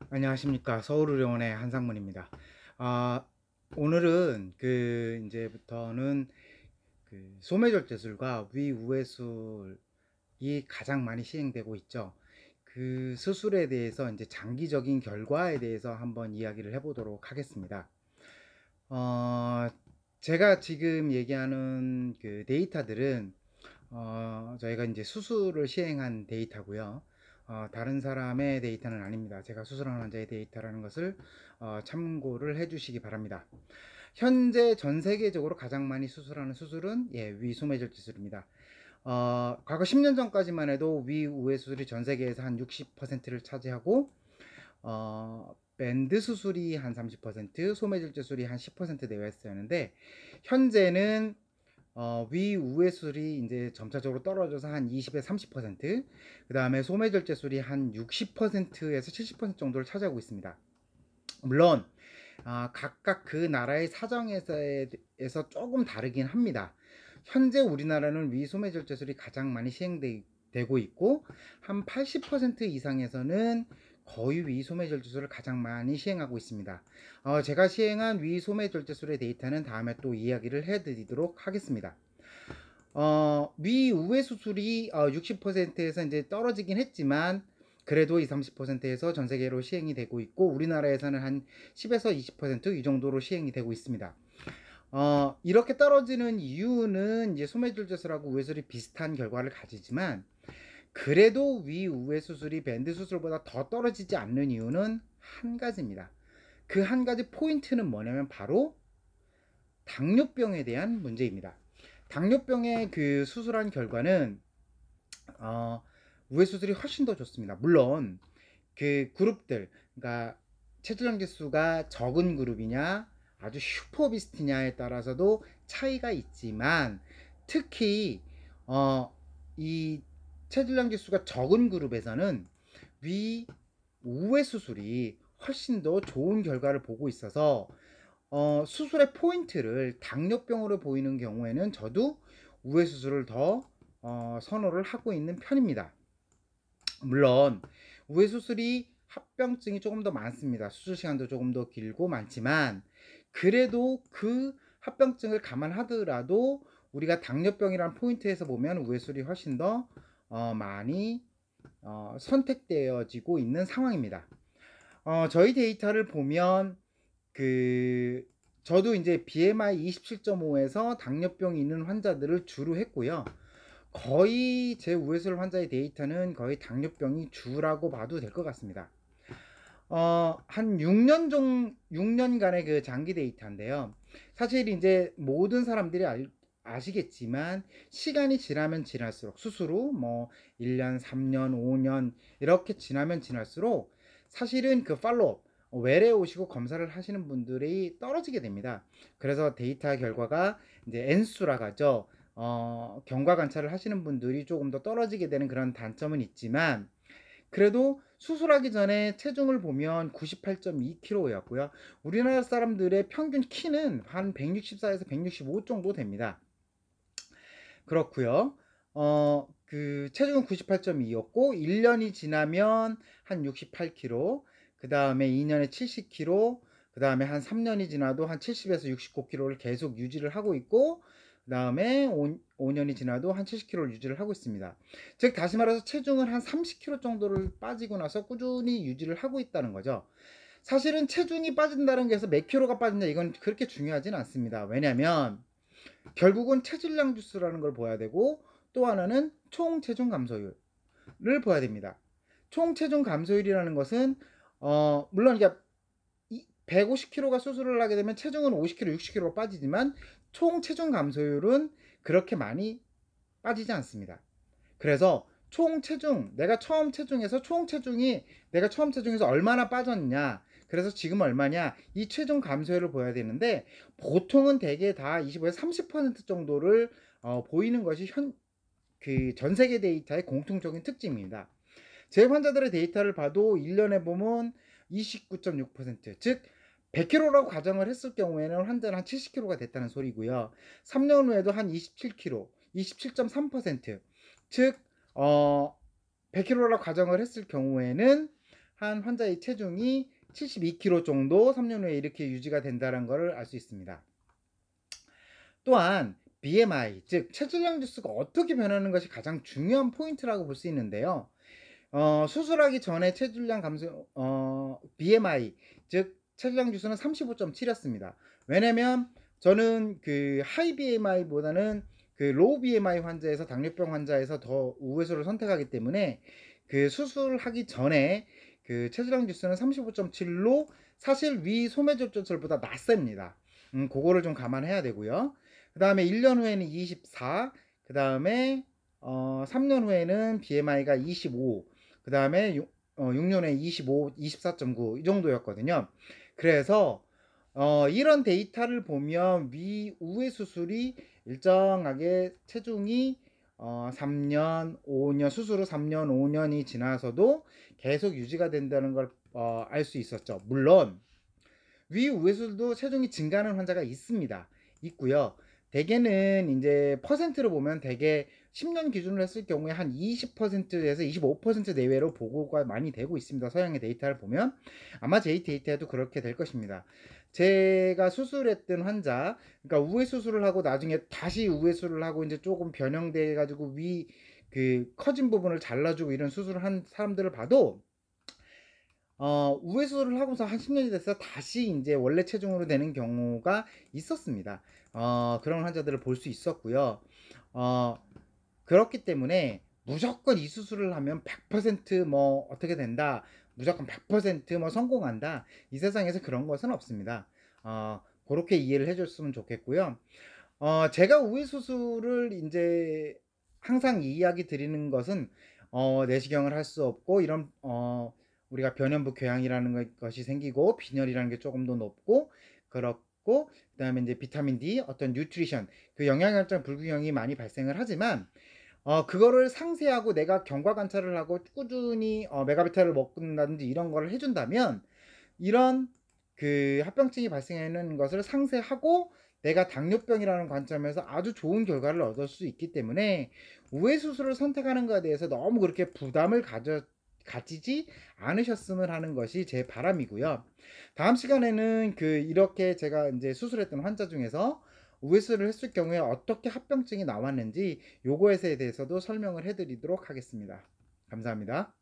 안녕하십니까. 서울의료원의 한상문입니다. 아, 오늘은 이제부터는 소매절제술과 위우회술이 가장 많이 시행되고 있죠. 그 수술에 대해서 이제 장기적인 결과에 대해서 한번 이야기를 해보도록 하겠습니다. 어, 제가 지금 얘기하는 그 데이터들은 저희가 이제 수술을 시행한 데이터고요. 다른 사람의 데이터는 아닙니다. 제가 수술한 환자의 데이터라는 것을 참고를 해 주시기 바랍니다. 현재 전 세계적으로 가장 많이 수술하는 수술은 위소매절 기술입니다. 과거 10년 전까지만 해도 위우회 수술이 전 세계에서 한 60%를 차지하고 밴드 수술이 한 30%, 소매절제 수술이 한 10% 내외였었는데 현재는 위우회 수술이 이제 점차적으로 떨어져서 한 20에서 30%, 그 다음에 소매절제 수술이 한 60%에서 70% 정도를 차지하고 있습니다. 물론 각각 그 나라의 사정에서 조금 다르긴 합니다. 현재 우리나라는 위소매절제술이 가장 많이 시행되고 있고 한 80% 이상에서는 거의 위소매절제술을 가장 많이 시행하고 있습니다. 제가 시행한 위소매절제술의 데이터는 다음에 또 이야기를 해드리도록 하겠습니다. 위우회 수술이 60%에서 이제 떨어지긴 했지만 그래도 20, 30%에서 전 세계로 시행이 되고 있고 우리나라에서는 한 10에서 20%이 정도로 시행이 되고 있습니다. 이렇게 떨어지는 이유는 이제 소매줄제술하고 우회술이 비슷한 결과를 가지지만 그래도 위우회 수술이 밴드 수술보다 더 떨어지지 않는 이유는 한 가지입니다. 그 한 가지 포인트는 뭐냐면 바로 당뇨병에 대한 문제입니다. 당뇨병의 그 수술한 결과는 우회 수술이 훨씬 더 좋습니다. 물론 그 그룹들, 그러니까 체질량 지수가 적은 그룹이냐 아주 슈퍼비스트냐에 따라서도 차이가 있지만 특히 이 체질량 지수가 적은 그룹에서는 위 우회 수술이 훨씬 더 좋은 결과를 보고 있어서 수술의 포인트를 당뇨병으로 보이는 경우에는 저도 우회 수술을 더 선호를 하고 있는 편입니다. 물론 우회 수술이 합병증이 조금 더 많습니다. 수술 시간도 조금 더 길고 많지만 그래도 그 합병증을 감안하더라도 우리가 당뇨병이라는 포인트에서 보면 우회 수술이 훨씬 더 많이 선택되어지고 있는 상황입니다. 저희 데이터를 보면 저도 이제 BMI 27.5에서 당뇨병이 있는 환자들을 주로 했고요. 거의 제 우회술 환자의 데이터는 거의 당뇨병이 주라고 봐도 될 것 같습니다. 한 6년간의 그 장기 데이터인데요. 사실 이제 모든 사람들이 아시겠지만 시간이 지나면 지날수록 수술 후 뭐 1년, 3년, 5년 이렇게 지나면 지날수록 사실은 그 팔로업 외래 오시고 검사를 하시는 분들이 떨어지게 됩니다. 그래서 데이터 결과가 이제 N수라고 하죠. 경과 관찰을 하시는 분들이 조금 더 떨어지게 되는 그런 단점은 있지만 그래도 수술하기 전에 체중을 보면 98.2kg였고요. 우리나라 사람들의 평균 키는 한 164에서 165 정도 됩니다. 그렇고요. 그 체중은 98.2였고 1년이 지나면 한 68kg, 그 다음에 2년에 70kg, 그 다음에 한 3년이 지나도 한 70에서 69kg를 계속 유지를 하고 있고 그 다음에 5년이 지나도 한 70kg를 유지를 하고 있습니다. 즉 다시 말해서 체중은 한 30kg 정도를 빠지고 나서 꾸준히 유지를 하고 있다는 거죠. 사실은 체중이 빠진다는 게 해서 몇 킬로가 빠진다 이건 그렇게 중요하진 않습니다. 왜냐하면 결국은 체질량 지수라는 걸 봐야 되고 또 하나는 총 체중 감소율을 봐야 됩니다. 총 체중 감소율이라는 것은 물론 이게 150kg가 수술을 하게 되면 체중은 50kg, 60kg가 빠지지만 총 체중 감소율은 그렇게 많이 빠지지 않습니다. 그래서 총 체중, 내가 처음 체중에서 얼마나 빠졌냐, 그래서 지금 얼마냐, 이 체중 감소율을 보여야 되는데, 보통은 대개 다 25에서 30% 정도를 보이는 것이 전 세계 데이터의 공통적인 특징입니다. 제 환자들의 데이터를 봐도 1년에 보면 29.6%, 즉 100kg라고 가정을 했을 경우에는 환자는 한 70kg가 됐다는 소리고요. 3년 후에도 한 27kg, 27.3%, 즉 100kg라고 가정을 했을 경우에는 한 환자의 체중이 72kg 정도 3년 후에 이렇게 유지가 된다는 것을 알 수 있습니다. 또한 BMI, 즉 체질량 지수가 어떻게 변하는 것이 가장 중요한 포인트라고 볼 수 있는데요. 수술하기 전에 체질량 감소, BMI, 즉 체질량 지수는 35.7이었습니다. 왜냐면 저는 그 하이 BMI보다는 그 로우 BMI 환자에서 당뇨병 환자에서 더 우회수를 선택하기 때문에 그 수술하기 전에 그 체질량 지수는 35.7로 사실 위 소매접전철보다 낮습니다. 그거를 좀 감안해야 되고요. 그 다음에 1년 후에는 24, 그 다음에 3년 후에는 BMI가 25, 그 다음에 6년 후에 25, 24.9 이 정도였거든요. 그래서 이런 데이터를 보면 위 우회 수술이 일정하게 체중이 3년, 5년, 수술 후 3년, 5년이 지나서도 계속 유지가 된다는 걸 알 수 있었죠. 물론 위 우회술도 체중이 증가하는 환자가 있고요. 대개는 이제 퍼센트로 보면 대개 10년 기준으로 했을 경우에 한 20%에서 25% 내외로 보고가 많이 되고 있습니다. 서양의 데이터를 보면 아마 제 데이터에도 그렇게 될 것입니다. 제가 수술했던 환자, 그러니까 우회 수술을 하고 나중에 다시 우회 수술을 하고 이제 조금 변형돼 가지고 위 그 커진 부분을 잘라주고 이런 수술을 한 사람들을 봐도 우회 수술을 하고서 한 10년이 돼서 다시 이제 원래 체중으로 되는 경우가 있었습니다. 그런 환자들을 볼 수 있었고요. 그렇기 때문에 무조건 이 수술을 하면 100%뭐 어떻게 된다, 무조건 100%뭐 성공한다, 이 세상에서 그런 것은 없습니다. 그렇게 이해를 해줬으면 좋겠고요. 제가 우회 수술을 이제 항상 이야기 드리는 것은 내시경을 할 수 없고 이런 우리가 변연부 궤양이라는 것이 생기고 빈혈이라는 게 조금 더 높고 그렇고 그다음에 이제 비타민 D 어떤 뉴트리션 그 영양혈당 불균형이 많이 발생을 하지만 그거를 상세하고 내가 경과 관찰을 하고 꾸준히 메가비타를 먹는다든지 이런 거를 해준다면 이런 그 합병증이 발생하는 것을 상세하고 내가 당뇨병이라는 관점에서 아주 좋은 결과를 얻을 수 있기 때문에 우회 수술을 선택하는 것에 대해서 너무 그렇게 부담을 가지지 않으셨으면 하는 것이 제 바람이고요. 다음 시간에는 그 이렇게 제가 이제 수술했던 환자 중에서 우회 수술을 했을 경우에 어떻게 합병증이 나왔는지 요거에 대해서도 설명을 해드리도록 하겠습니다. 감사합니다.